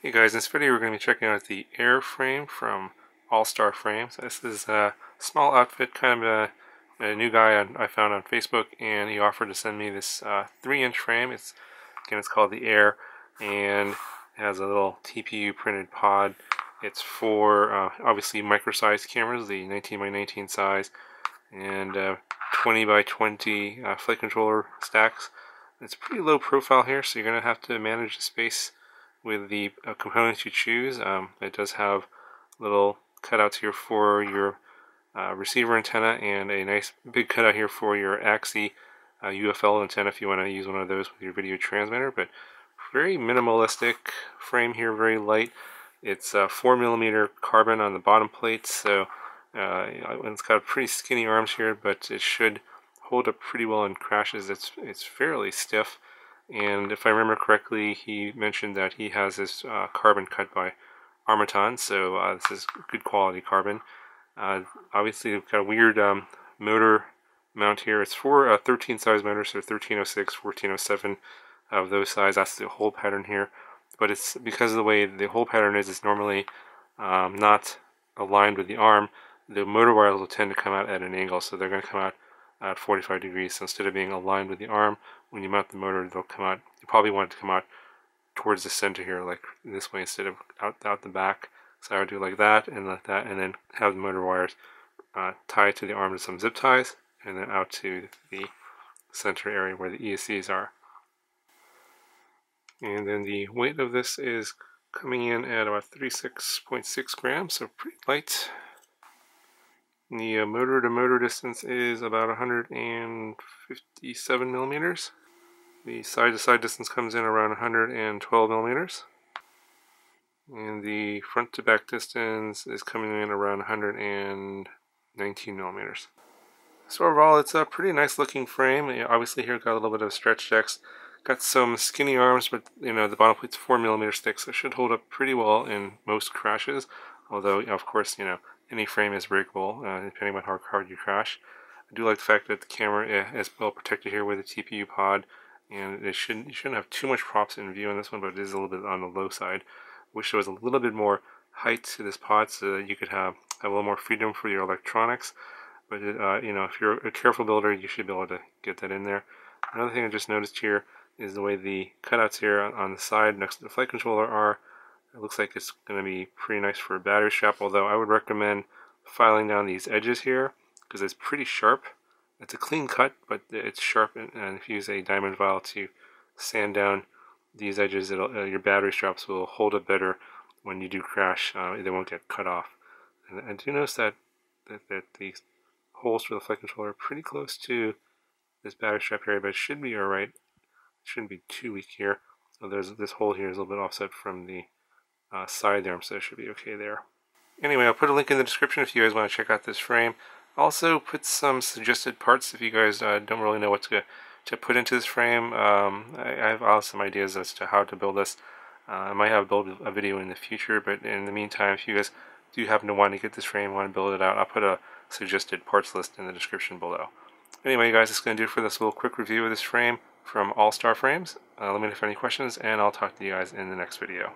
Hey guys, in this video we're going to be checking out the Air frame from Allstar Frames. This is a small outfit, kind of a new guy I found on Facebook, and he offered to send me this 3-inch frame. It's called the Air, and it has a little TPU printed pod. It's for obviously micro-sized cameras, the 19 by 19 size, and 20 by 20 flight controller stacks. It's pretty low profile here, so you're going to have to manage the space with the components you choose. It does have little cutouts here for your receiver antenna, and a nice big cutout here for your AXI UFL antenna if you want to use one of those with your video transmitter. But very minimalistic frame here, very light. It's 4mm carbon on the bottom plate, so it's got pretty skinny arms here, but it should hold up pretty well in crashes. It's fairly stiff. And if I remember correctly, he mentioned that he has this carbon cut by Armaton, so this is good quality carbon. Obviously, we've got a weird motor mount here. It's for 13 size motors, so 1306, 1407 of those size. That's the hole pattern here. But it's because of the way the hole pattern is, it's normally not aligned with the arm. The motor wires will tend to come out at an angle, so they're going to come out at 45 degrees. So instead of being aligned with the arm, when you mount the motor, they'll come out. You probably want it to come out towards the center here, like this way, instead of out the back. So I would do like that, and then have the motor wires tied to the arm with some zip ties, and then out to the center area where the ESCs are. And then the weight of this is coming in at about 36.6 grams, so pretty light. The motor to motor distance is about 157 millimeters. The side to side distance comes in around 112 millimeters. And the front to back distance is coming in around 119 millimeters. So overall, it's a pretty nice looking frame. Obviously here got a little bit of stretch checks. Got some skinny arms, but the bottom plate's 4mm thick, so it should hold up pretty well in most crashes. Although, of course, any frame is breakable, depending on how hard you crash. I do like the fact that the camera is well protected here with a TPU pod, and you shouldn't have too much props in view on this one, but it is a little bit on the low side. Wish there was a little bit more height to this pod so that you could have a little more freedom for your electronics. But if you're a careful builder, you should be able to get that in there. Another thing I just noticed here is the way the cutouts here on the side next to the flight controller are. It looks like it's going to be pretty nice for a battery strap, although I would recommend filing down these edges here because it's pretty sharp. It's a clean cut, but it's sharp, and if you use a diamond file to sand down these edges, your battery straps will hold up better when you do crash. They won't get cut off. And I do notice that the holes for the flight controller are pretty close to this battery strap area, but it should be alright. It shouldn't be too weak here. So this hole here is a little bit offset from the side there, so it should be okay there. Anyway, I'll put a link in the description if you guys want to check out this frame. Also put some suggested parts if you guys don't really know what to put into this frame. I have some ideas as to how to build this. I might have build a video in the future, but in the meantime, if you guys do happen to want to get this frame, want to build it out, I'll put a suggested parts list in the description below. Anyway, guys, that's going to do it for this little quick review of this frame from Allstar Frames. Let me know if you have any questions, and I'll talk to you guys in the next video.